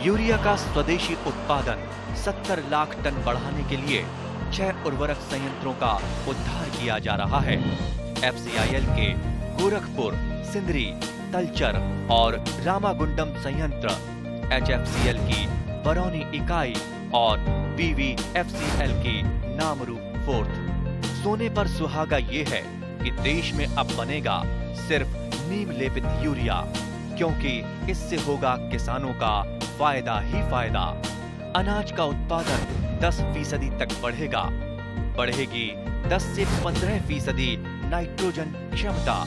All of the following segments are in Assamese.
यूरिया का स्वदेशी उत्पादन 70 लाख टन बढ़ाने के लिए 6 उर्वरक संयंत्रों का उद्धार किया जा रहा है। FCIL के गोरखपुर, सिंदरी, तलचर और रामागुंडम संयंत्र, HFCL की बरौनी इकाई और BVFCL की नामरू फोर्थ। सोने पर सुहागा ये है कि देश में अब बनेगा सिर्फ नीम लेपित यूरिया, क्योंकि इससे होगा किसानों का फायदा ही फायदा। अनाज का उत्पादन 10% तक बढ़ेगा। बढ़ेगी 10 से 15% नाइट्रोजन क्षमता।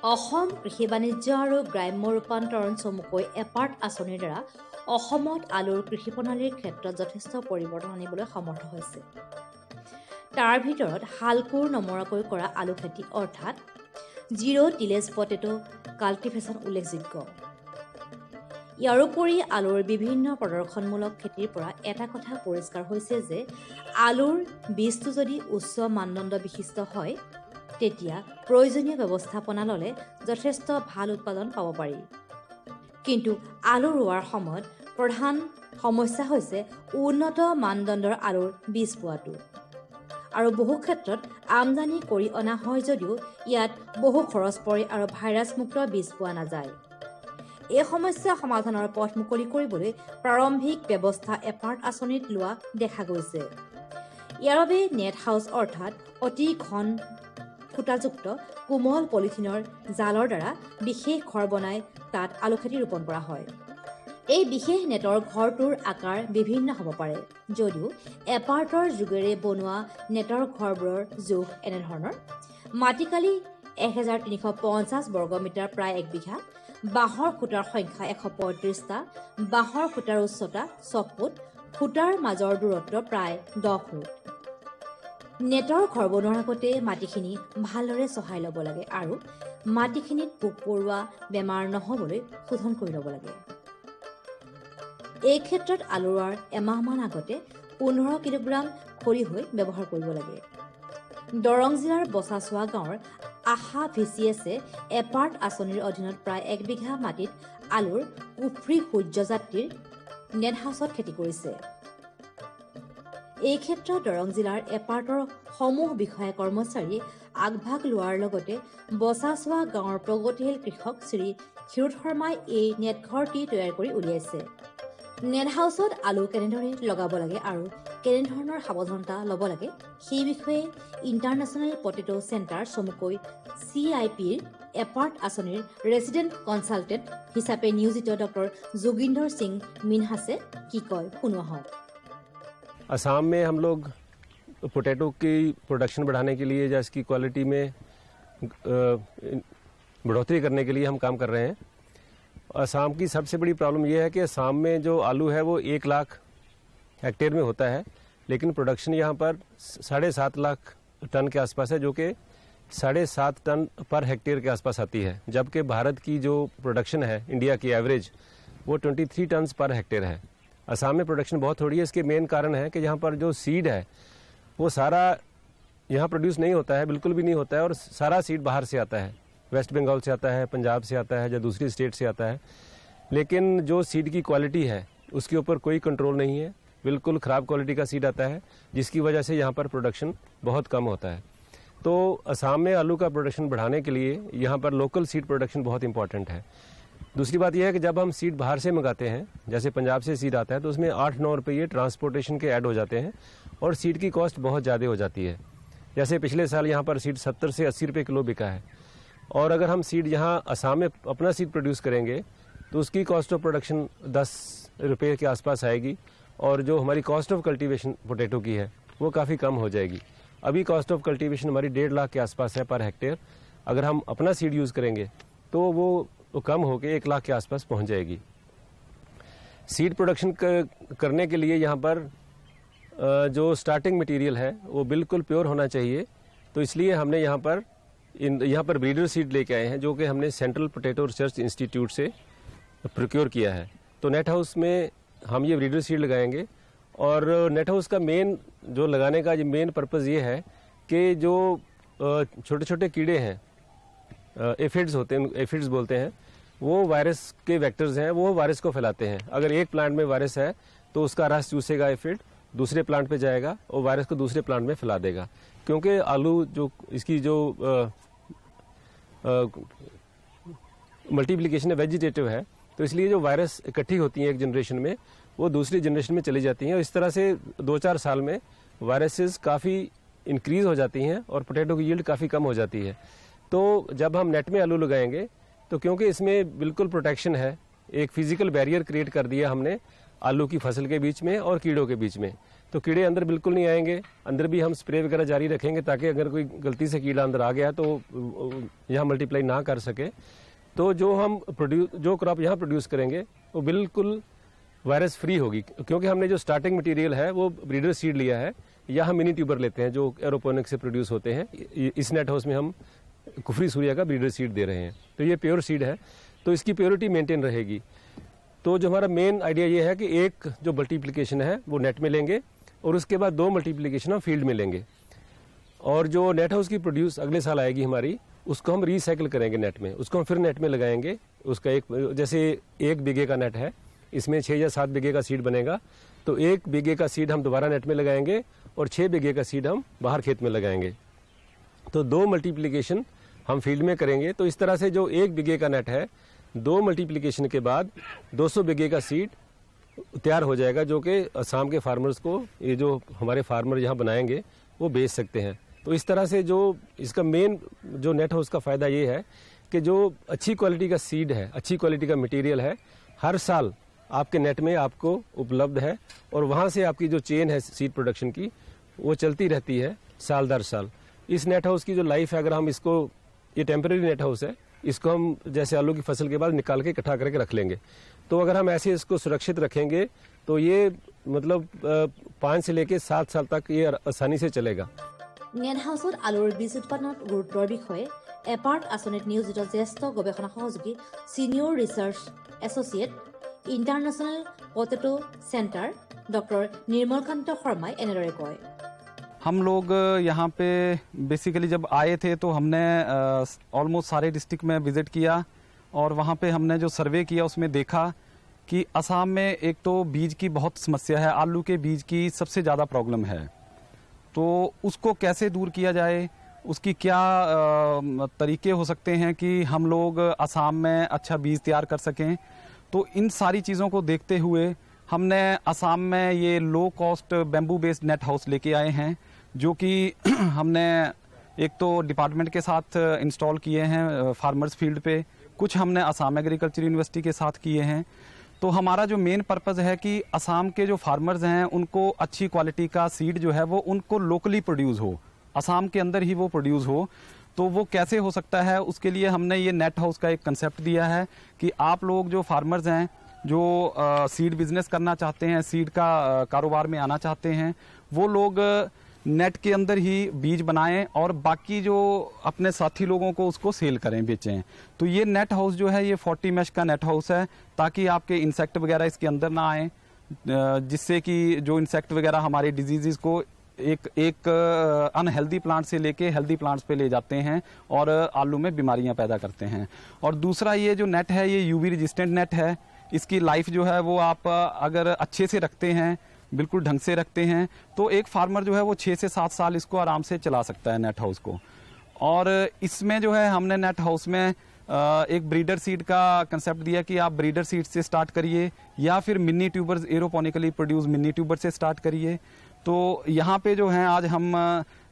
অসম কৃষি বাণিজ্য আৰু গ্ৰাম্য ৰূপান্তৰণ চমুকৈ এপাৰ্ট আঁচনিৰ দ্বাৰা অসমত আলুৰ কৃষি প্ৰণালীৰ ক্ষেত্ৰত যথেষ্ট পৰিৱৰ্তন আনিবলৈ সমৰ্থ হৈছে। তাৰ ভিতৰত হালকোৰ নমৰাকৈ কৰা আলু খেতি অৰ্থাৎ জিৰ' টিলেজ পটেটো কাল্টিভেশ্যন উল্লেখযোগ্য। ইয়াৰোপৰি আলুৰ বিভিন্ন প্ৰদৰ্শনমূলক খেতিৰ পৰা এটা কথা পৰিষ্কাৰ হৈছে যে আলুৰ বীজটো যদি উচ্চ মানদণ্ড বিশিষ্ট হয় তেতিয়া প্ৰয়োজনীয় ব্যৱস্থাপনা ল'লে যথেষ্ট ভাল উৎপাদন পাব পাৰি। কিন্তু আলু ৰোৱাৰ সময়ত প্ৰধান সমস্যা হৈছে উন্নত মানদণ্ডৰ আলুৰ বীজ পোৱাটো। আৰু বহু ক্ষেত্ৰত আমদানি কৰি অনা হয় যদিও ইয়াত বহু খৰচ পৰে আৰু ভাইৰাছমুক্ত বীজ পোৱা নাযায়। এই সমস্যা সমাধানৰ পথ মুকলি কৰিবলৈ প্ৰাৰম্ভিক ব্যৱস্থা এপাৰ্ট আঁচনিত লোৱা দেখা গৈছে। ইয়াৰ বাবে নেট হাউচ অৰ্থাৎ অতি ঘন ফুটাযুক্ত কোমল পলিথিনৰ জালৰ দ্বাৰা বিশেষ ঘৰ বনাই তাত আলু খেতি ৰোপণ কৰা হয়। এই বিশেষ নেটৰ ঘৰটোৰ আকাৰ বিভিন্ন হ'ব পাৰে, যদিও এপাৰ্টৰ যোগেৰে বনোৱা নেটৰ ঘৰবোৰৰ জোখ এনেধৰণৰ: মাটিকালি 1350 বৰ্গমিটাৰ প্ৰায় 1 বিঘা, বাঁহৰ খুঁটাৰ সংখ্যা 135টা, বাঁহৰ খুঁটাৰ উচ্চতা 6 ফুট, খুঁটাৰ মাজৰ দূৰত্ব প্ৰায় 10 ফুট। নেটৰ ঘৰ বনোৱাৰ আগতে মাটিখিনি ভালদৰে চহাই ল'ব লাগে আৰু মাটিখিনিত পোক পৰুৱা বেমাৰ নহ'বলৈ শোধন কৰি ল'ব লাগে। এই ক্ষেত্ৰত আলু ৰোৱাৰ এমাহমান আগতে 15 কিলোগ্ৰাম খৰিহৈ ব্যৱহাৰ কৰিব লাগে। দৰং জিলাৰ বছাচোৱা গাঁৱৰ আশা VCSে এপাৰ্ট আঁচনিৰ অধীনত প্ৰায় 1 বিঘা মাটিত আলুৰ কুফ্ৰী সূৰ্যযাত্ৰীৰ নেট হাউচত খেতি কৰিছে। এই ক্ষেত্ৰত দৰং জিলাৰ এপাৰ্টৰ সমূহ বিষয়া কৰ্মচাৰীয়ে আগভাগ লোৱাৰ লগতে বছাচোৱা গাঁৱৰ প্ৰগতিশীল কৃষক শ্ৰী ক্ষীৰোদ শৰ্মাই এই নেটঘৰটি তৈয়াৰ কৰি উলিয়াইছে। নেট হাউচত আলু কেনেদৰে লগাব লাগে আৰু কেনেধৰণৰ সাৱধানতা ল'ব লাগে সেই বিষয়ে ইণ্টাৰনেশ্যনেল পটেটো চেণ্টাৰ চমুকৈ CIPৰ এপাৰ্ট আঁচনিৰ ৰেচিডেণ্ট কনচালটেণ্ট হিচাপে নিয়োজিত ডক্টৰ যোগিন্দৰ সিং মিনহাছে কি কয় শুনো আহক। असम में हम लोग पोटैटो की प्रोडक्शन बढ़ाने के लिए या इसकी क्वालिटी में बढ़ोतरी करने के लिए हम काम कर रहे हैं। असम की सबसे बड़ी प्रॉब्लम यह है कि असम में जो आलू है वो 1 लाख हेक्टेयर में होता है, लेकिन प्रोडक्शन यहाँ पर 7.5 लाख टन के आसपास है, जो कि 7.5 टन पर हेक्टेयर के आसपास आती है, जबकि भारत की जो प्रोडक्शन है इंडिया की एवरेज वो 23 टन पर हेक्टेयर है। असम में प्रोडक्शन बहुत थोड़ी है। इसके मेन कारण है कि यहाँ पर जो सीड है वो सारा यहाँ प्रोड्यूस नहीं होता है, बिल्कुल भी नहीं होता है, और सारा सीड बाहर से आता है, वेस्ट बंगाल से आता है, पंजाब से आता है या दूसरी स्टेट से आता है। लेकिन जो सीड की क्वालिटी है उसके ऊपर कोई कंट्रोल नहीं है, बिल्कुल ख़राब क्वालिटी का सीड आता है, जिसकी वजह से यहाँ पर प्रोडक्शन बहुत कम होता है। तो असम में आलू का प्रोडक्शन बढ़ाने के लिए यहाँ पर लोकल सीड प्रोडक्शन बहुत इंपॉर्टेंट है। दूसरी बात यह है कि जब हम सीड बाहर से मंगाते हैं, जैसे पंजाब से सीड आता है, तो उसमें 8-9 रुपये ट्रांसपोर्टेशन के ऐड हो जाते हैं और सीड की कॉस्ट बहुत ज़्यादा हो जाती है। जैसे पिछले साल यहाँ पर सीड 70 से 80 रुपये किलो बिका है, और अगर हम सीड यहाँ असम में अपना सीड प्रोड्यूस करेंगे तो उसकी कॉस्ट ऑफ प्रोडक्शन 10 रुपये के आसपास आएगी, और जो हमारी कॉस्ट ऑफ कल्टीवेशन पोटैटो की है वो काफ़ी कम हो जाएगी। अभी कॉस्ट ऑफ कल्टीवेशन हमारी 1.5 लाख के आसपास है पर हेक्टेयर। अगर हम अपना सीड यूज़ करेंगे तो वो कम होकर 1 लाख के आसपास पहुंच जाएगी। सीड प्रोडक्शन करने के लिए यहाँ पर जो स्टार्टिंग मटेरियल है वो बिल्कुल प्योर होना चाहिए। तो इसलिए हमने यहाँ पर ब्रीडर सीड लेके आए हैं, जो कि हमने सेंट्रल पोटैटो रिसर्च इंस्टीट्यूट से प्रोक्योर किया है। तो नेट हाउस में हम ये ब्रीडर सीड लगाएंगे, और नेट हाउस का मेन जो लगाने का मेन पर्पज़ ये है कि जो छोटे छोटे कीड़े हैं, एफिड्स होते हैं, एफिड्स बोलते हैं, वो वायरस के वेक्टर्स हैं, वो वायरस को फैलाते हैं। अगर एक प्लांट में वायरस है तो उसका रस चूसेगा एफिड, दूसरे प्लांट पे जाएगा और वायरस को दूसरे प्लांट में फैला देगा। क्योंकि आलू जो इसकी जो मल्टीप्लिकेशन है वेजिटेटिव है, तो इसलिए जो वायरस इकट्ठी होती हैं एक जनरेशन में वो दूसरी जनरेशन में चली जाती हैं, और इस तरह से 2-4 साल में वायरसेस काफ़ी इंक्रीज हो जाती हैं और पोटैटो की यील्ड काफ़ी कम हो जाती है। तो जब हम नेट में आलू लगाएंगे तो क्योंकि इसमें बिल्कुल प्रोटेक्शन है, एक फिजिकल बैरियर क्रिएट कर दिया हमने आलू की फसल के बीच में और कीड़ों के बीच में, तो कीड़े अंदर बिल्कुल नहीं आएंगे। अंदर भी हम स्प्रे वगैरह जारी रखेंगे ताकि अगर कोई गलती से कीड़ा अंदर आ गया तो यहाँ मल्टीप्लाई ना कर सके। तो जो क्रॉप यहाँ प्रोड्यूस करेंगे वो बिल्कुल वायरस फ्री होगी, क्योंकि हमने जो स्टार्टिंग मटेरियल है वो ब्रीडर सीड लिया है, या हम मिनी ट्यूबर लेते हैं जो एरोपोनिक से प्रोड्यूस होते हैं। इस नेट हाउस में हम कुफरी सूर्या का ब्रीडर सीड दे रहे हैं, तो ये प्योर सीड है, तो इसकी प्योरिटी मेंटेन रहेगी। तो जो हमारा मेन आइडिया ये है कि एक जो मल्टीप्लिकेशन है वो नेट में लेंगे, और उसके बाद 2 मल्टीप्लिकेशन हम फील्ड में लेंगे, और जो नेट हाउस की प्रोड्यूस अगले साल आएगी हमारी, उसको हम रिसाइकिल करेंगे नेट में, उसको हम फिर नेट में लगाएंगे। उसका जैसे 1 बीघे का नेट है, इसमें 6 या 7 बीघे का सीड बनेगा, तो 1 बीघे का सीड हम दोबारा नेट में लगाएंगे और 6 बीघे का सीड हम बाहर खेत में लगाएंगे। तो 2 मल्टीप्लिकेशन हम फील्ड में करेंगे। तो इस तरह से जो 1 बीघे का नेट है, 2 मल्टीप्लिकेशन के बाद 200 बीघे का सीड तैयार हो जाएगा, जो कि असम के फार्मर्स को, ये जो हमारे फार्मर यहाँ बनाएंगे, वो बेच सकते हैं। तो इस तरह से जो इसका मेन जो नेट हाउस का फ़ायदा ये है कि जो अच्छी क्वालिटी का सीड है, अच्छी क्वालिटी का मटेरियल है, हर साल आपके नेट में आपको उपलब्ध है, और वहाँ से आपकी जो चेन है सीड प्रोडक्शन की वो चलती रहती है साल दर साल। इस नेट हाउस की जो लाइफ है, अगर हम इसको, ये टेम्परेरी नेट हाउस है, इसको हम जैसे आलू की फसल के बाद निकाल के इकट्ठा करके रख लेंगे, तो अगर हम ऐसे इसको सुरक्षित रखेंगे तो ये मतलब 5 से लेके 7 साल तक ये आसानी से चलेगा। নেট হাউচত আলুৰ বীজ উৎপাদনত গুৰুত্বৰ বিষয়ে এপাৰ্ট আঁচনিত নিয়োজিত জ্যেষ্ঠ গৱেষণা সহযোগী senior research associate international potato centre doctor Nirmalkanta শৰ্মাই এনেদৰে কয়। हम लोग यहाँ पे बेसिकली जब आए थे तो हमने ऑलमोस्ट सारे डिस्ट्रिक्ट में विजिट किया, और वहाँ पे हमने जो सर्वे किया उसमें देखा कि असम में एक तो बीज की बहुत समस्या है, आलू के बीज की सबसे ज़्यादा प्रॉब्लम है। तो उसको कैसे दूर किया जाए, उसकी क्या तरीके हो सकते हैं कि हम लोग असम में अच्छा बीज तैयार कर सकें। तो इन सारी चीज़ों को देखते हुए हमने असम में ये low cost bamboo based net house लेके आए हैं, जो कि हमने एक तो डिपार्टमेंट के साथ इंस्टॉल किए हैं फार्मर्स फील्ड पे, कुछ हमने असम एग्रीकल्चर यूनिवर्सिटी के साथ किए हैं। तो हमारा जो मेन पर्पज़ है कि असम के जो फार्मर्स हैं उनको अच्छी क्वालिटी का सीड जो है वो उनको लोकली प्रोड्यूस हो, असम के अंदर ही वो प्रोड्यूस हो। तो वो कैसे हो सकता है, उसके लिए हमने ये नेट हाउस का एक कंसेप्ट दिया है कि आप लोग जो फार्मर्स हैं, जो सीड बिजनेस करना चाहते हैं, सीड का कारोबार में आना चाहते हैं, वो लोग नेट के अंदर ही बीज बनाएं और बाकी जो अपने साथी लोगों को उसको सेल करें, बेचें। तो ये नेट हाउस जो है ये 40 मैश का नेट हाउस है, ताकि आपके इंसेक्ट वगैरह इसके अंदर ना आए, जिससे कि जो इंसेक्ट वगैरह हमारे डिजीज़ को एक अनहेल्दी प्लांट से लेके हेल्दी प्लांट्स पे ले जाते हैं और आलू में बीमारियां पैदा करते हैं। और दूसरा ये जो नेट है ये यूवी रेजिस्टेंट नेट है, इसकी लाइफ जो है वो आप अगर अच्छे से रखते हैं, बिल्कुल ढंग से रखते हैं, तो एक फार्मर जो है वो 6 से 7 साल इसको आराम से चला सकता है नेट हाउस को। और इसमें जो है हमने नेट हाउस में एक ब्रीडर सीड का कंसेप्ट दिया कि आप ब्रीडर सीड से स्टार्ट करिए या फिर mini tubers aeroponically produce mini tuber से स्टार्ट करिए। तो यहाँ पे जो है आज हम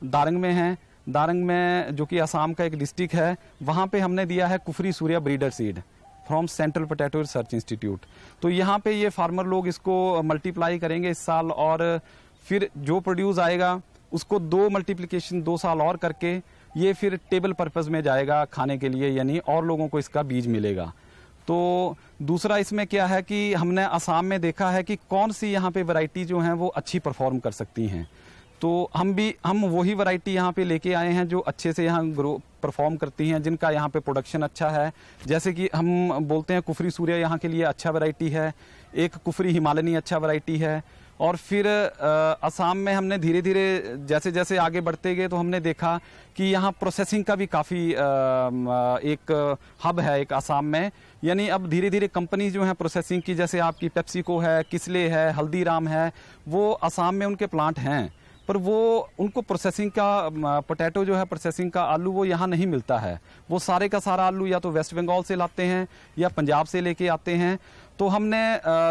दारंग में हैं, दारंग में, जो कि असम का एक डिस्ट्रिक्ट है, वहाँ पे हमने दिया है Kufri Surya breeder seed from central potato research institute. तो यहाँ पे ये फार्मर लोग इसको मल्टीप्लाई करेंगे इस साल, और फिर जो प्रोड्यूस आएगा उसको 2 मल्टीप्लिकेशन 2 साल और करके ये फिर टेबल पर्पस में जाएगा खाने के लिए, यानी और लोगों को इसका बीज मिलेगा। तो दूसरा इसमें क्या है कि हमने असम में देखा है कि कौन सी यहाँ पे वैरायटी जो हैं वो अच्छी परफॉर्म कर सकती हैं, तो हम वही वैरायटी यहाँ पे लेके आए हैं जो अच्छे से यहाँ ग्रो परफॉर्म करती हैं, जिनका यहाँ पे प्रोडक्शन अच्छा है। जैसे कि हम बोलते हैं कुफरी सूर्या यहाँ के लिए अच्छा वैरायटी है, एक कुफरी हिमालयनी अच्छा वैरायटी है। और फिर असम में हमने धीरे धीरे जैसे जैसे आगे बढ़ते गए तो हमने देखा कि यहाँ प्रोसेसिंग का भी काफ़ी एक हब है एक असम में, यानी अब धीरे धीरे कंपनी जो है प्रोसेसिंग की, जैसे आपकी पेप्सिको है, किसले है, हल्दीराम है, वो असम में उनके प्लांट हैं, पर वो उनको प्रोसेसिंग का पोटैटो जो है, प्रोसेसिंग का आलू वो यहाँ नहीं मिलता है। वो सारे का सारा आलू या तो वेस्ट बंगाल से लाते हैं या पंजाब से लेके आते हैं। तो हमने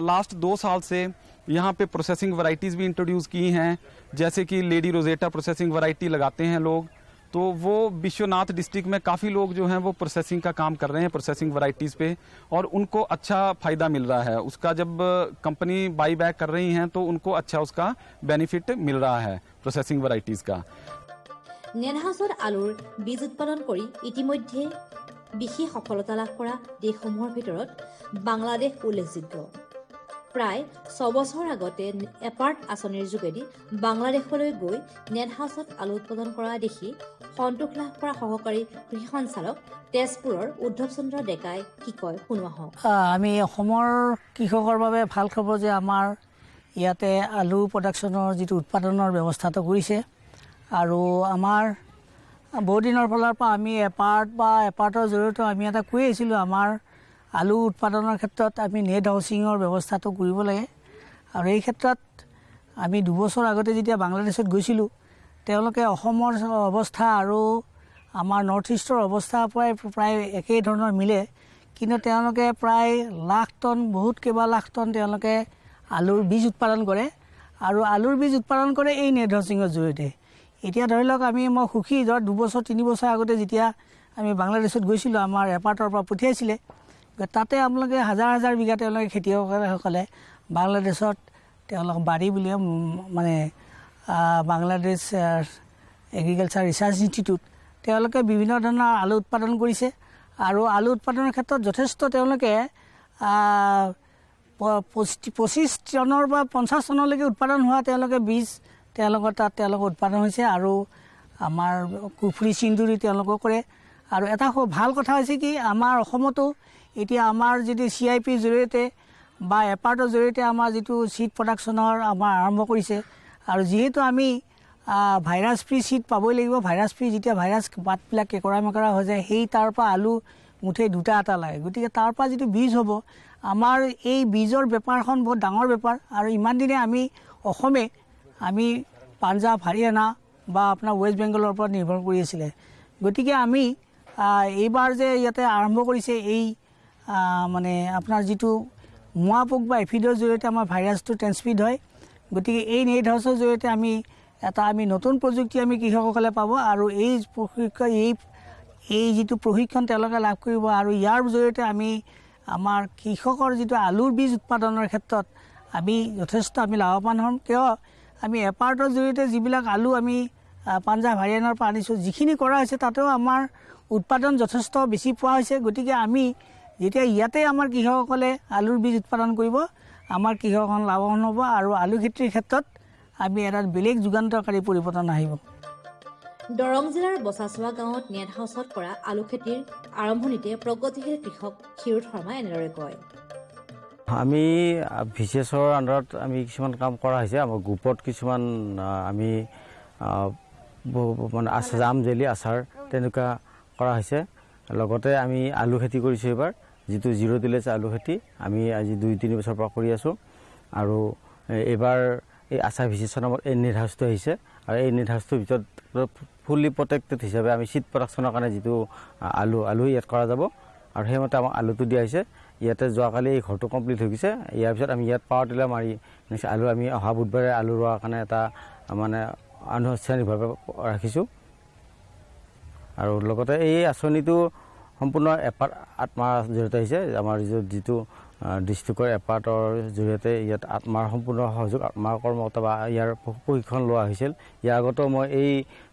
लास्ट 2 साल से यहाँ पे प्रोसेसिंग वैरायटीज़ भी इंट्रोड्यूस की हैं, जैसे कि लेडी रोजेटा प्रोसेसिंग वैरायटी लगाते हैं लोग। तो वो विश्वनाथ डिस्ट्रिक्ट में काफ़ी लोग जो हैं वो प्रोसेसिंग का काम कर रहे हैं प्रोसेसिंग वैरायटीज़ पे, और उनको अच्छा फ़ायदा मिल रहा है उसका। जब कंपनी बाई बैक कर रही हैं तो उनको अच्छा उसका बेनिफिट मिल रहा है प्रोसेसिंग वैरायटीज़ का। নেট হাউচত আলুৰ বীজ উৎপাদন কৰি ইতিমধ্যে বিশেষ সফলতা লাভ কৰা দেশসমূহৰ ভিতৰত বাংলাদেশ উল্লেখযোগ্য। প্ৰায় 6 বছৰ আগতে এপাৰ্ট আঁচনিৰ যোগেদি বাংলাদেশলৈ গৈ নেট হাউচত আলু উৎপাদন কৰা দেখি সন্তোষ লাভ কৰা সহকাৰী কৃষি সঞ্চালক তেজপুৰৰ উদ্ধৱ চন্দ্ৰ ডেকাই কি কয় শুনোৱা হওক। আমি অসমৰ কৃষকৰ বাবে ভাল খবৰ যে আমাৰ ইয়াতে আলু প্ৰডাকশ্যনৰ যিটো উৎপাদনৰ ব্যৱস্থাটো কৰিছে, আৰু আমাৰ বহুদিনৰ ফালৰ পৰা আমি এপাৰ্টৰ জৰিয়তে আমি এটা কৈ আছিলোঁ আমাৰ আলু উৎপাদনৰ ক্ষেত্ৰত আমি নেট হাউচিঙৰ ব্যৱস্থাটো কৰিব লাগে। আৰু এই ক্ষেত্ৰত আমি 2 বছৰ আগতে যেতিয়া বাংলাদেশত গৈছিলোঁ, তেওঁলোকে অসমৰ অৱস্থা আৰু আমাৰ নৰ্থ ইষ্টৰ অৱস্থাৰ পৰাই প্ৰায় একেই ধৰণৰ মিলে, কিন্তু তেওঁলোকে প্ৰায় লাখ টন, বহুত কেইবা লাখ টন তেওঁলোকে আলুৰ বীজ উৎপাদন কৰে, আৰু আলুৰ বীজ উৎপাদন কৰে এই নেট হাউচিঙৰ জৰিয়তে। এতিয়া ধৰি লওক মই সুখী, 2 বছৰ 3 বছৰ আগতে যেতিয়া আমি বাংলাদেশত গৈছিলোঁ, আমাৰ এপাৰ্টৰ পৰা পঠিয়াইছিলে, তাতে আপোনালোকে হাজাৰ হাজাৰ বিঘা তেওঁলোকে খেতিয়কসকলে বাংলাদেশত তেওঁলোক বাৰী বুলিয়ে মানে বাংলাদেশ এগ্ৰিকালচাৰ ৰিচাৰ্চ ইনষ্টিটিউট, তেওঁলোকে বিভিন্ন ধৰণৰ আলু উৎপাদন কৰিছে। আৰু আলু উৎপাদনৰ ক্ষেত্ৰত যথেষ্ট তেওঁলোকে 25 টনৰ পৰা 50 টনলৈকে উৎপাদন হোৱা তেওঁলোকে বীজ তেওঁলোকৰ তাত উৎপাদন হৈছে। আৰু আমাৰ কুফৰি চিন্দুৰী তেওঁলোকেও কৰে। আৰু এটা খুব ভাল কথা হৈছে কি, আমাৰ অসমতো এতিয়া আমাৰ যিটো CIPৰ জৰিয়তে বা এপাৰ্টৰ জৰিয়তে আমাৰ যিটো চিড প্ৰডাকশ্যনৰ আমাৰ আৰম্ভ কৰিছে, আৰু যিহেতু আমি ভাইৰাছ ফ্ৰী চিড পাবই লাগিব, ভাইৰাছ ফ্ৰী যেতিয়া ভাইৰাছ পাতবিলাক কেঁকৰা মেকৰা হৈ যায়, সেই তাৰ পৰা আলু মুঠেই 2টা এটা লাগে। গতিকে তাৰ পৰা যিটো বীজ হ'ব, আমাৰ এই বীজৰ বেপাৰখন বহুত ডাঙৰ বেপাৰ। আৰু ইমান দিনে অসমে পাঞ্জাৱ, হাৰিয়ানা বা আপোনাৰ ৱেষ্ট বেংগলৰ ওপৰত নিৰ্ভৰ কৰি আছিলে। গতিকে আমি এইবাৰ যে ইয়াতে আৰম্ভ কৰিছে এই মানে আপোনাৰ যিটো মোৱা পোক বা এফিডৰ জৰিয়তে আমাৰ ভাইৰাছটো ট্ৰেন্সমিট হয়, গতিকে এই নেট হাউচৰ জৰিয়তে আমি নতুন প্ৰযুক্তি আমি কৃষকসকলে পাব, আৰু এই যিটো প্ৰশিক্ষণ তেওঁলোকে লাভ কৰিব, আৰু ইয়াৰ জৰিয়তে আমাৰ কৃষকৰ যিটো আলুৰ বীজ উৎপাদনৰ ক্ষেত্ৰত আমি যথেষ্ট লাভৱান হ'ম। কিয় আমি এপাৰ্টৰ জৰিয়তে যিবিলাক আলু আমি পাঞ্জাৱ, হাৰিয়ানাৰ পৰা আনিছোঁ, যিখিনি কৰা হৈছে তাতেও আমাৰ উৎপাদন যথেষ্ট বেছি পোৱা হৈছে। গতিকে আমি যেতিয়া ইয়াতে আমাৰ কৃষকসকলে আলুৰ বীজ উৎপাদন কৰিব, আমাৰ কৃষকসকল লাভৱান হ'ব, আৰু আলু খেতিৰ ক্ষেত্ৰত আমি এটা বেলেগ যুগান্তকাৰী পৰিৱৰ্তন আহিব। দৰং জিলাৰ বছাচোৱা গাঁৱত নেট হাউচত কৰা আলু খেতিৰ আৰম্ভণিতে প্ৰগতিশীল কৃষক ক্ষীৰোদ শৰ্মাই এনেদৰে কয়। আমি VCSৰ আণ্ডাৰত আমি কিছুমান কাম কৰা হৈছে। আমাৰ গ্ৰুপত কিছুমান আমি মানে জাম, জেলি, আচাৰ তেনেকুৱা কৰা হৈছে। লগতে আমি আলু খেতি কৰিছোঁ এইবাৰ, যিটো 0 টিলেজ আলু খেতি আমি আজি 2-3 বছৰৰ পৰা কৰি আছোঁ। আৰু এইবাৰ এই আচাৰ VCS নামৰ এই নেট হাউচটো আহিছে, আৰু এই নেট হাউচটোৰ ভিতৰত ফুল্লি প্ৰটেক্টেড হিচাপে আমি চিড প্ৰডাকশ্যনৰ কাৰণে যিটো আলু ইয়াত কৰা যাব, আৰু সেইমতে আমাক আলুটো দিয়া হৈছে। ইয়াতে যোৱাকালি এই ঘৰটো কমপ্লিট হৈ গৈছে। ইয়াৰ পিছত আমি ইয়াত পাৱাৰ টিলাৰ মাৰি আলু আমি অহা বুধবাৰে আলু ৰোৱাৰ কাৰণে এটা মানে আনুষ্ঠানিকভাৱে ৰাখিছোঁ। আৰু লগতে এই আঁচনিটো সম্পূৰ্ণ এপাৰ্ট আত্মাৰ জৰিয়তে আহিছে। আমাৰ যিটো ডিষ্ট্ৰিক্টৰ এপাৰ্টৰ জৰিয়তে ইয়াত আত্মাৰ সম্পূৰ্ণ সহযোগ আত্মাৰ কৰ্মকৰ্তা বা ইয়াৰ প্ৰশিক্ষণ লোৱা হৈছিল। ইয়াৰ আগতেও মই এই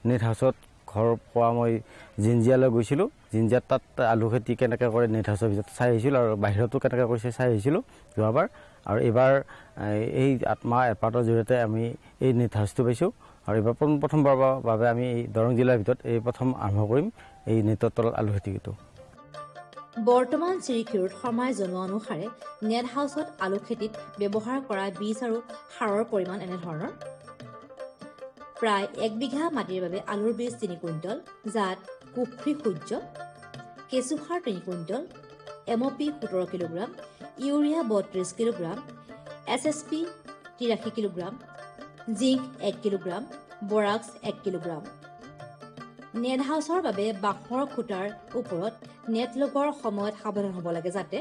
নেট হাউচত ঘৰৰ পৰা মই জিঞ্জিয়ালৈ গৈছিলোঁ। জিঞ্জিয়াত তাত আলু খেতি কেনেকৈ কৰে নেট হাউচৰ ভিতৰত চাই আহিছিলোঁ আৰু বাহিৰতো কেনেকৈ কৰিছে চাই আহিছিলোঁ যোৱাবাৰ। আৰু এইবাৰ এই আত্মা এপাৰ্টৰ জৰিয়তে আমি এই নেট হাউচটো পাইছোঁ আৰু এইবাৰ প্ৰথমবাৰৰ বাবে আমি এই দৰং জিলাৰ ভিতৰত এই প্ৰথম আৰম্ভ কৰিম এই নেটৰ তলত আলু খেতিটো। বৰ্তমান শ্ৰী ক্ষীৰোদ শৰ্মাই জনোৱা অনুসাৰে নেট হাউচত আলু খেতিত ব্যৱহাৰ কৰা বীজ আৰু সাৰৰ পৰিমাণ এনেধৰণৰ: প্ৰায় 1 বিঘা মাটিৰ বাবে আলুৰ বীজ 3 কুইণ্টল, জাত কুফ্ৰী সূৰ্য, কেঁচুসাৰ 3 quintal, MOP 17 kilogram, urea 32 kilogram, SSP 83 kilogram, zinc 1 kilogram, borax 1 kilogram. Net হাউচৰ বাবে বাঁহৰ খুঁটাৰ ওপৰত নেট লগোৱাৰ সময়ত সাৱধান হ'ব লাগে যাতে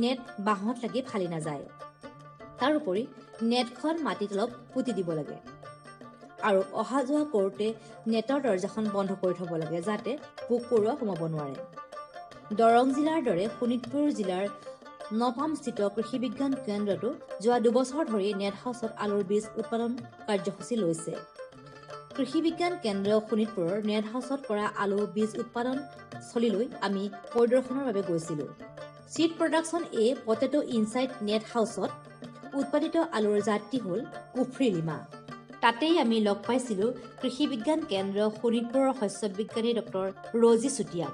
নেট বাঁহত লাগি ফালি নাযায়। তাৰোপৰি নেটখন মাটিত অলপ পুতি দিব লাগে আৰু অহা যোৱা কৰোঁতে নেটৰ দৰ্জাখন বন্ধ কৰি থ'ব লাগে যাতে পোক পৰুৱা সোমাব নোৱাৰে। দৰং জিলাৰ দৰে শোণিতপুৰ জিলাৰ নপামস্থিত কৃষি বিজ্ঞান কেন্দ্ৰতো যোৱা 2 বছৰ ধৰি নেট হাউচত আলুৰ বীজ উৎপাদন কাৰ্যসূচী লৈছে। কৃষি বিজ্ঞান কেন্দ্ৰ শোণিতপুৰৰ নেট হাউচত কৰা আলু বীজ উৎপাদন স্থলীলৈ আমি পৰিদৰ্শনৰ বাবে গৈছিলোঁ। Seed production potato inside net হাউচত উৎপাদিত আলুৰ জাতটি হ'ল কুফ্ৰী লিমা। তাতেই আমি লগ পাইছিলোঁ কৃষি বিজ্ঞান কেন্দ্ৰ শোণিতপুৰৰ শস্য বিজ্ঞানী ডক্টৰ ৰজি চুতীয়াক।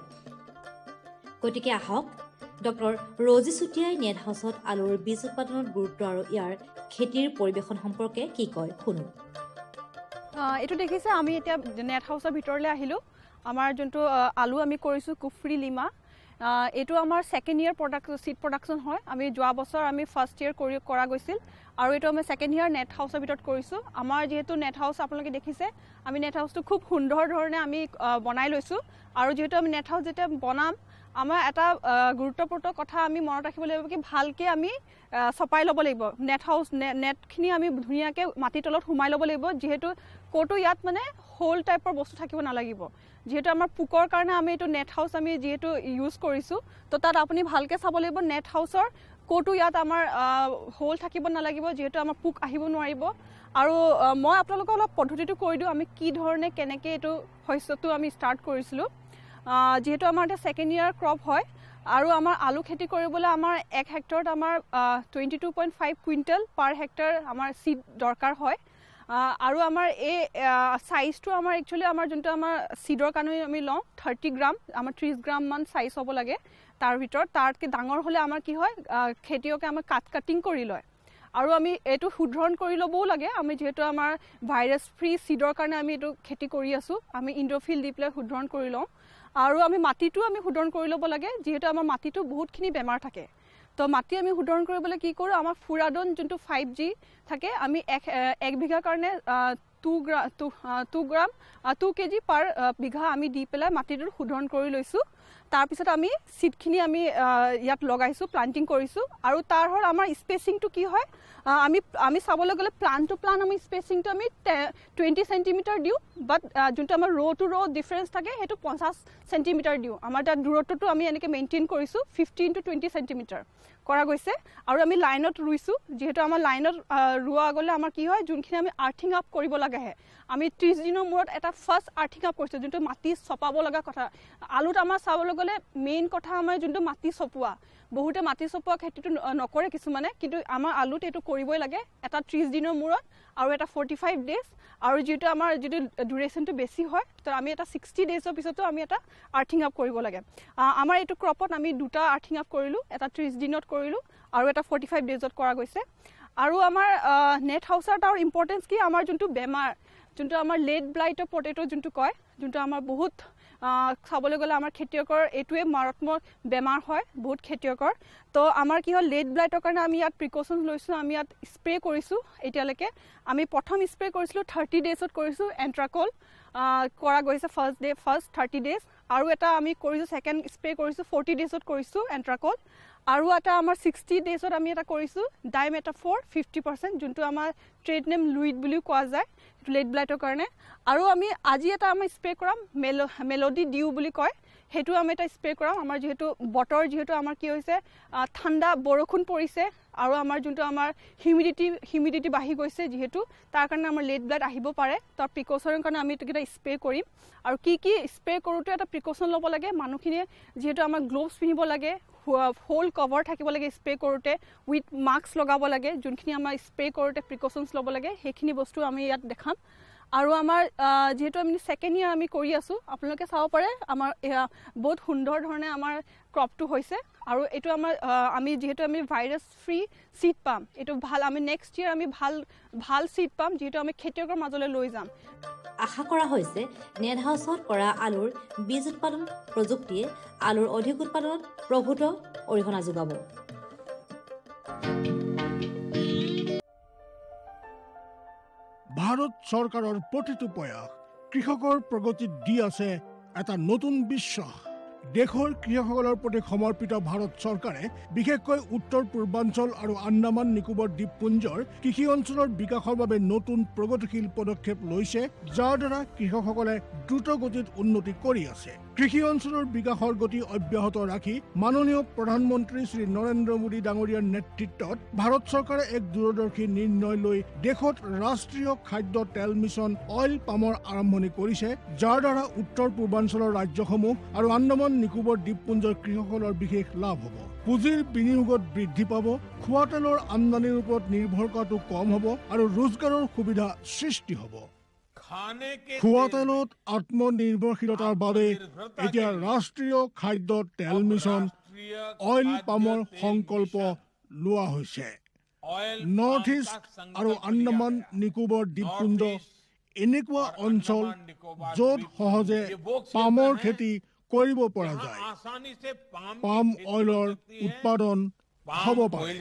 গতিকে আহক ডক্টৰ ৰজি চুতীয়াই নেট হাউচত আলুৰ বীজ উৎপাদনত গুৰুত্ব আৰু ইয়াৰ খেতিৰ পৰিৱেশন সম্পৰ্কে কি কয় শুনো। এইটো দেখিছে আমি এতিয়া নেট হাউচৰ ভিতৰলৈ আহিলোঁ। আমাৰ যোনটো আলু আমি কৰিছোঁ কুফ্ৰী লিমা, এইটো আমাৰ 2nd ইয়াৰ চিড প্ৰডাকশ্যন হয়। আমি যোৱা বছৰ আমি 1st ইয়াৰ কৰা গৈছিল আৰু এইটো আমি 2nd ইয়াৰ নেট হাউচৰ ভিতৰত কৰিছোঁ। আমাৰ যিহেতু নেট হাউচ আপোনালোকে দেখিছে, আমি নেট হাউচটো খুব সুন্দৰ ধৰণে আমি বনাই লৈছোঁ আৰু যিহেতু আমি নেট হাউচ যেতিয়া বনাম আমাৰ এটা গুৰুত্বপূৰ্ণ কথা আমি মনত ৰাখিব লাগিব কি ভালকৈ আমি চপাই ল'ব লাগিব। নেটখিনি আমি ধুনীয়াকৈ মাটিৰ তলত সোমাই ল'ব লাগিব, যিহেতু ক'তো ইয়াত মানে হোল টাইপৰ বস্তু থাকিব নালাগিব। যিহেতু আমাৰ পোকৰ কাৰণে আমি এইটো নেট হাউচ আমি যিহেতু ইউজ কৰিছোঁ, তো তাত আপুনি ভালকৈ চাব লাগিব নেট হাউচৰ ক'তো ইয়াত আমাৰ হোল থাকিব নালাগিব, যিহেতু আমাৰ পোক আহিব নোৱাৰিব। আৰু মই আপোনালোকক অলপ পদ্ধতিটো কৈ দিওঁ আমি কি ধৰণে কেনেকৈ এইটো শস্যটো আমি ষ্টাৰ্ট কৰিছিলোঁ। যিহেতু আমাৰ এতিয়া 2nd ইয়াৰ ক্ৰপ হয় আৰু আমাৰ আলু খেতি কৰিবলৈ আমাৰ 1 হেক্টৰত আমাৰ 22.5 কুইণ্টেল পাৰ হেক্টৰ আমাৰ চিড দৰকাৰ হয়। আৰু আমাৰ এই চাইজটো আমাৰ একচুৱেলি আমাৰ যোনটো আমাৰ চিডৰ কাৰণে আমি লওঁ 30 গ্ৰাম, আমাৰ 30 গ্ৰামমান চাইজ হ'ব লাগে। তাৰ ভিতৰত তাতকৈ ডাঙৰ হ'লে আমাৰ কি হয় খেতিয়কে আমাৰ কাটিং কৰি লয় আৰু আমি এইটো শুধৰণ কৰি ল'বও লাগে। আমি যিহেতু আমাৰ ভাইৰাছ ফ্ৰী চিডৰ কাৰণে আমি এইটো খেতি কৰি আছোঁ, আমি ইণ্ডোফিল দি পেলাই শুধৰণ কৰি লওঁ আৰু আমি মাটিটো আমি শুধৰণ কৰি ল'ব লাগে, যিহেতু আমাৰ মাটিটো বহুতখিনি বেমাৰ থাকে। তো মাটি আমি শুধৰণ কৰিবলৈ কি কৰোঁ, আমাৰ ফুৰাডন যোনটো 5G থাকে আমি 1 বিঘাৰ কাৰণে 2 কেজি পাৰ বিঘা আমি দি পেলাই মাটিটো শুধৰণ কৰি লৈছোঁ। তাৰপিছত আমি চিডখিনি আমি ইয়াত লগাইছোঁ, প্লান্টিং কৰিছোঁ আৰু তাৰ হ'ল আমাৰ স্পেচিংটো কি হয় আমি চাবলৈ গ'লে প্লান টু প্লান আমি স্পেচিংটো আমি 20 চেণ্টিমিটাৰ দিওঁ, বাট যোনটো আমাৰ ৰ' টু ৰ' ডিফাৰেঞ্চ থাকে সেইটো 50 চেণ্টিমিটাৰ দিওঁ। আমাৰ তাত দূৰত্বটো আমি এনেকৈ মেইনটেইন কৰিছোঁ 15 to 20 চেণ্টিমিটাৰ কৰা গৈছে আৰু আমি লাইনত ৰুইছোঁ। যিহেতু আমাৰ লাইনত ৰোৱা আগলৈ আমাৰ কি হয় যোনখিনি আমি আৰ্থিং আপ কৰিব লাগাহে আমি 30 দিনৰ মূৰত এটা ফাৰ্ষ্ট আৰ্থিং আপ কৰিছোঁ, যোনটো মাটি চপাব লগা কথা। আলুত আমাৰ চাবলৈ গ'লে মেইন কথা আমাৰ যোনটো মাটি চপোৱা, বহুতে মাটি চপোৱা খেতিটো নকৰে কিছুমানে, কিন্তু আমাৰ আলুত এইটো কৰিবই লাগে এটা 30 দিনৰ মূৰত আৰু এটা 45 ডেজ আৰু যিটো আমাৰ যিটো ডিউৰেশ্যনটো বেছি হয় তো আমি এটা 60 ডেজৰ পিছতো আমি এটা আৰ্থিং আপ কৰিব লাগে। আমাৰ এইটো ক্ৰপত আমি 2টা আৰ্থিং আপ কৰিলোঁ, এটা 30 দিনত কৰিলোঁ আৰু এটা 45 ডেজত কৰা গৈছে। আৰু আমাৰ নেট হাউচৰ তাৰ ইম্পৰ্টেঞ্চ কি, আমাৰ যোনটো বেমাৰ যোনটো আমাৰ লেড ব্লাইটৰ পটেটো যোনটো কয়, যোনটো আমাৰ বহুত চাবলৈ গ'লে আমাৰ খেতিয়কৰ এইটোৱে মাৰাত্মক বেমাৰ হয় বহুত খেতিয়কৰ। তো আমাৰ কি হ'ল লেড ব্লাইটৰ কাৰণে আমি ইয়াত প্ৰিকশ্যনছ লৈছোঁ, আমি ইয়াত স্প্ৰে কৰিছোঁ। এতিয়ালৈকে আমি প্ৰথম স্প্ৰে কৰিছিলোঁ 30 ডেজত কৰিছোঁ এণ্ট্ৰাকল কৰা গৈছে ফাৰ্ষ্ট 30 ডেজ আৰু এটা আমি কৰিছোঁ সেকেন্ড স্প্ৰে কৰিছোঁ 40 ডেজত কৰিছোঁ এন্ট্ৰাকল আৰু এটা আমাৰ 60 ডেজত আমি এটা কৰিছোঁ ডাইমেটাফৰ 50% যোনটো আমাৰ ট্ৰেড নেম লুইড বুলিও কোৱা যায় লেড ব্লাইটৰ কাৰণে আৰু আমি আজি এটা আমি স্প্ৰে কৰাম মেলোডি ডিউ বুলি কয় হেতু আমি এটা স্প্ৰে কৰাম আমাৰ যেহেতু বতৰ যেহেতু আমাৰ কি হৈছে ঠাণ্ডা বৰষুণ পৰিছে আৰু আমাৰ যোনটো আমাৰ হিউমিডিটি বাঢ়ি গৈছে যেহেতু তাৰ কাৰণে আমাৰ লেড ব্লাইট আহিব পাৰে তাৰ প্ৰিকশ্যনৰ কাৰণে আমি এটা স্প্ৰে কৰিম আৰু কি স্প্ৰে কৰোঁতে এটা প্ৰিকশ্যন ল'ব লাগে মানুহখিনিয়ে যেহেতু আমাৰ গ্লোভছ পিন্ধিব লাগে হোল কভাৰ থাকিব লাগে স্প্ৰে কৰোঁতে উইথ মাস্ক লগাব লাগে যোনখিনি আমাৰ স্প্ৰে কৰোঁতে প্ৰিকশ্যনছ ল'ব লাগে সেইখিনি বস্তু আমি ইয়াত দেখাম আৰু আমাৰ যেহেতু আমি সেকেন্ড ইয়াৰ আমি কৰি আছোঁ আপোনালোকে চাব পাৰে আমাৰ বহুত সুন্দৰ ধৰণে আমাৰ ক্ৰপটো হৈছে আৰু এইটো আমাৰ আমি যেহেতু আমি ভাইৰাছ ফ্ৰী সিড পাম এইটো ভাল আমি নেক্সট ইয়াৰ আমি ভাল সিড পাম যেহেতু আমি খেতিয়কৰ মাজলৈ লৈ যাম আশা কৰা হৈছে নেট হাউচত কৰা আলুৰ বীজ উৎপাদন প্ৰযুক্তিয়ে আলুৰ অধিক উৎপাদনত প্ৰভূত অৰিহণা যোগাব ভাৰত চৰকাৰৰ প্ৰতিটো প্ৰয়াস কৃষকৰ প্ৰগতিত দি আছে এটা নতুন বিশ্বাস দেশৰ কৃষকসকলৰ প্ৰতি সমৰ্পিত ভাৰত চৰকাৰে বিশেষকৈ উত্তৰ পূৰ্বাঞ্চল আৰু আন্দামান নিকোবৰ দ্বীপপুঞ্জৰ কৃষি অঞ্চলৰ বিকাশৰ বাবে নতুন প্ৰগতিশীল পদক্ষেপ লৈছে যাৰ দ্বাৰা কৃষকসকলে দ্ৰুত গতিত উন্নতি কৰি আছে কৃষি অঞ্চলৰ বিকাশৰ গতি অব্যাহত ৰাখি মাননীয় প্ৰধানমন্ত্ৰী শ্ৰী নৰেন্দ্ৰ মোদী ডাঙৰীয়াৰ নেতৃত্বত ভাৰত চৰকাৰে এক দূৰদৰ্শী নিৰ্ণয় লৈ দেশত ৰাষ্ট্ৰীয় খাদ্য তেল মিছন অইল পামৰ আৰম্ভণি কৰিছে যাৰ দ্বাৰা উত্তৰ পূৰ্বাঞ্চলৰ ৰাজ্যসমূহ আৰু আন্দামান নিকোবৰ দ্বীপপুঞ্জৰ কৃষকসকলৰ বিশেষ লাভ হ'ব পুঁজিৰ বিনিয়োগত বৃদ্ধি পাব খোৱা তেলৰ আমদানিৰ ওপৰত নিৰ্ভৰ কৰাটো কম হ'ব আৰু ৰোজগাৰৰ সুবিধা সৃষ্টি হ'ব খোৱা তেলত আত্মনিৰ্ভৰশীলতাৰ বাবে এতিয়া ৰাষ্ট্ৰীয় খাদ্য তেল মিছন অইল পামৰ সংকল্প লোৱা হৈছে নৰ্থ ইষ্ট আৰু আন্দামান নিকোবৰ দ্বীপপুঞ্জ এনেকুৱা অঞ্চল য'ত সহজে পামৰ খেতি কৰিব পৰা যায় পাম অইলৰ উৎপাদন হ'ব পাৰে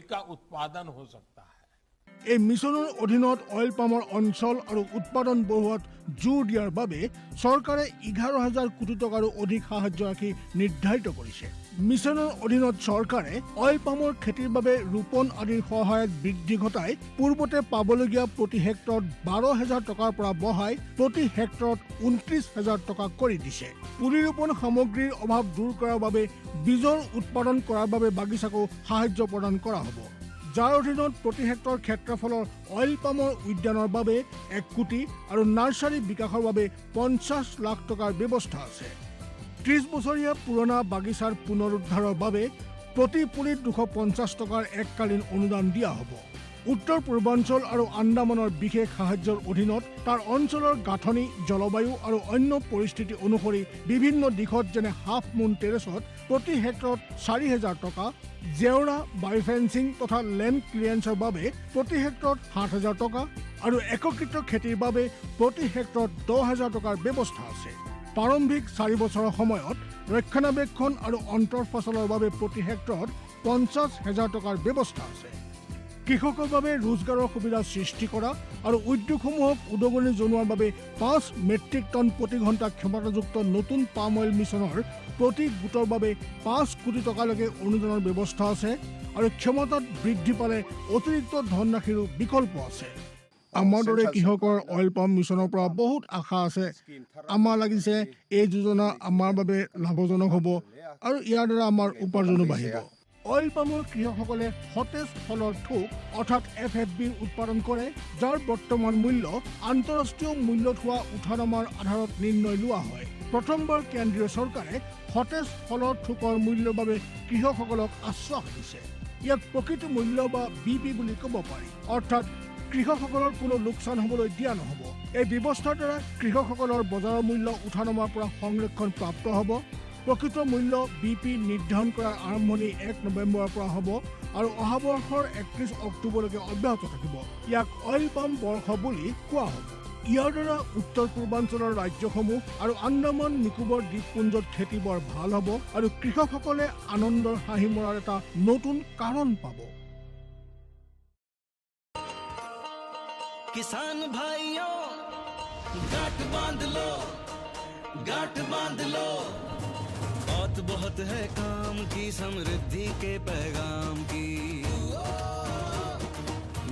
এই মিছনৰ অধীনত অইল পামৰ অঞ্চল আৰু উৎপাদন বঢ়োৱাত জোৰ দিয়াৰ বাবে চৰকাৰে 11,000 কোটি টকাৰো অধিক সাহায্য ৰাখি নিৰ্ধাৰিত কৰিছে মিছনৰ অধীনত চৰকাৰে অইল পামৰ খেতিৰ বাবে ৰোপণ আদিৰ সহায়ত বৃদ্ধি ঘটাই পূৰ্বতে পাবলগীয়া প্ৰতি হেক্টৰত 12,000 টকাৰ পৰা বঢ়াই প্ৰতি হেক্টৰত 29,000 টকা কৰি দিছে পুলি ৰোপণ সামগ্ৰীৰ অভাৱ দূৰ কৰাৰ বাবে বীজৰ উৎপাদন কৰাৰ বাবে বাগিচাকো সাহায্য প্ৰদান কৰা হ'ব যাৰ অধীনত প্ৰতি হেক্টৰ ক্ষেত্ৰফলৰ অইল পামৰ উদ্যানৰ বাবে 1 কোটি আৰু নাৰ্চাৰী বিকাশৰ বাবে 50 লাখ টকাৰ ব্যৱস্থা আছে 30 বছৰীয়া পুৰণা বাগিচাৰ পুনৰুদ্ধাৰৰ বাবে প্ৰতি পুলিত 250 টকাৰ এককালীন অনুদান দিয়া হ'ব উত্তৰ পূৰ্বাঞ্চল আৰু আন্দামানৰ বিশেষ সাহায্যৰ অধীনত তাৰ অঞ্চলৰ গাঁথনি জলবায়ু আৰু অন্য পৰিস্থিতি অনুসৰি বিভিন্ন দিশত যেনে হাফ মুন টেৰেছত প্ৰতি হেক্টৰত 4,000 টকা জেওৰা বায়োফেন্সিং তথা লেণ্ড ক্লিয়াৰেন্সৰ বাবে প্ৰতি হেক্টৰত 7,000 টকা আৰু একত্ৰিত খেতিৰ বাবে প্ৰতি হেক্টৰত 10,000 টকাৰ ব্যৱস্থা আছে প্ৰাৰম্ভিক 4 বছৰৰ সময়ত ৰক্ষণাবেক্ষণ আৰু অন্তৰ্ফচলৰ বাবে প্ৰতি হেক্টৰত 50,000 টকাৰ ব্যৱস্থা আছে কৃষকৰ বাবে ৰোজগাৰৰ সুবিধা সৃষ্টি কৰা আৰু উদ্যোগসমূহক উদগনি জনোৱাৰ বাবে 5 মেট্ৰিক টন প্ৰতি ঘণ্টা ক্ষমতাযুক্ত নতুন পাম অইল মিছনৰ প্ৰতি গোটৰ বাবে 5 কোটি টকালৈকে অনুদানৰ ব্যৱস্থা আছে আৰু ক্ষমতাত বৃদ্ধি পালে অতিৰিক্ত ধনৰাশিৰো বিকল্প আছে আমাৰ দৰে কৃষকৰ অইল পাম মিছনৰ পৰা বহুত আশা আছে আমাৰ লাগিছে এই যোজনা আমাৰ বাবে লাভজনক হ'ব আৰু ইয়াৰ দ্বাৰা আমাৰ উপাৰ্জনো বাঢ়িব অইল পামৰ কৃষকসকলে সতেজ ফলৰ থোক অৰ্থাৎ FFB উৎপাদন কৰে যাৰ বৰ্তমান মূল্য আন্তঃৰাষ্ট্ৰীয় মূল্যত হোৱা উঠানামাৰ আধাৰত নিৰ্ণয় লোৱা হয় প্ৰথমবাৰ কেন্দ্ৰীয় চৰকাৰে সতেজ ফলৰ থোকৰ মূল্যৰ বাবে কৃষকসকলক আশ্বাস দিছে ইয়াক প্ৰকৃত মূল্য বা BP বুলি ক'ব পাৰি অৰ্থাৎ কৃষকসকলৰ কোনো লোকচান হ'বলৈ দিয়া নহ'ব এই ব্যৱস্থাৰ দ্বাৰা কৃষকসকলৰ বজাৰৰ মূল্য উঠানামাৰ পৰা সংৰক্ষণ প্ৰাপ্ত হ'ব প্ৰকৃত মূল্য BP নিৰ্ধাৰণ কৰাৰ আৰম্ভণি 1 নৱেম্বৰৰ পৰা হ'ব আৰু অহা বৰ্ষৰ 31 অক্টোবৰলৈকে অব্যাহত থাকিব ইয়াক অইল পাম বৰ্ষ বুলি কোৱা হ'ব ইয়াৰ দ্বাৰা উত্তৰ পূৰ্বাঞ্চলৰ ৰাজ্যসমূহ আৰু আন্দামান নিকোবৰ দ্বীপপুঞ্জত খেতি বৰ ভাল হ'ব আৰু কৃষকসকলে আনন্দৰ হাঁহি মৰাৰ এটা নতুন কাৰণ পাব किसान भाइयों गांठ बांध लो, गांठ बांध लो। बात बहुत है काम की, समृद्धि के पैगाम की।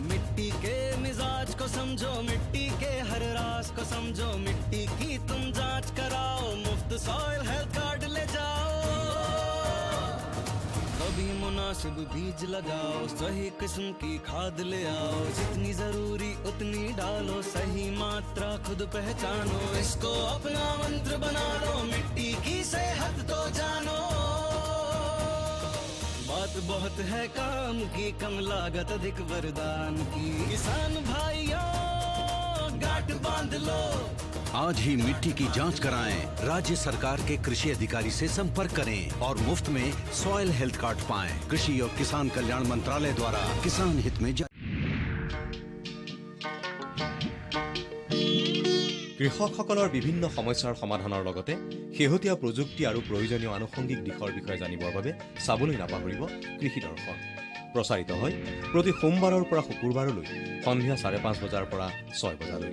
मिट्टी के मिजाज को समझो, मिट्टी के हर राज को समझो, मिट्टी की तुम जांच कराओ, मुफ्त सॉइल हेल्थ कार्ड ले जाओ। कभी मुनासिब बीज लगाओ, सही किस्म की खाद ले आओ, जितनी जरूरी उतनी डालो, सही मात्रा खुद पहचानो, इसको अपना मंत्र बना लो, मिट्टी की सेहत तो जानो। बात बहुत है काम की, कम लागत अधिक वरदान की, किसान भाइयों गांठ बांध लो। आज ही मिट्टी की जांच कराएं, राज्य सरकार के कृषि अधिकारी से संपर्क करें और मुफ्त में सॉइल हेल्थ कार्ड पाएं। कृषि और किसान कल्याण मंत्रालय द्वारा किसान हित में কৃষকসকলৰ বিভিন্ন সমস্যাৰ সমাধানৰ লগতে শেহতীয়া প্ৰযুক্তি আৰু প্ৰয়োজনীয় আনুষংগিক দিশৰ বিষয়ে জানিবৰ বাবে চাবলৈ নাপাহৰিব কৃষি দৰ্শন। প্ৰচাৰিত হয় প্ৰতি সোমবাৰৰ পৰা শুকুৰবাৰলৈ সন্ধিয়া 5:30 বজাৰ পৰা 6 বজালৈ।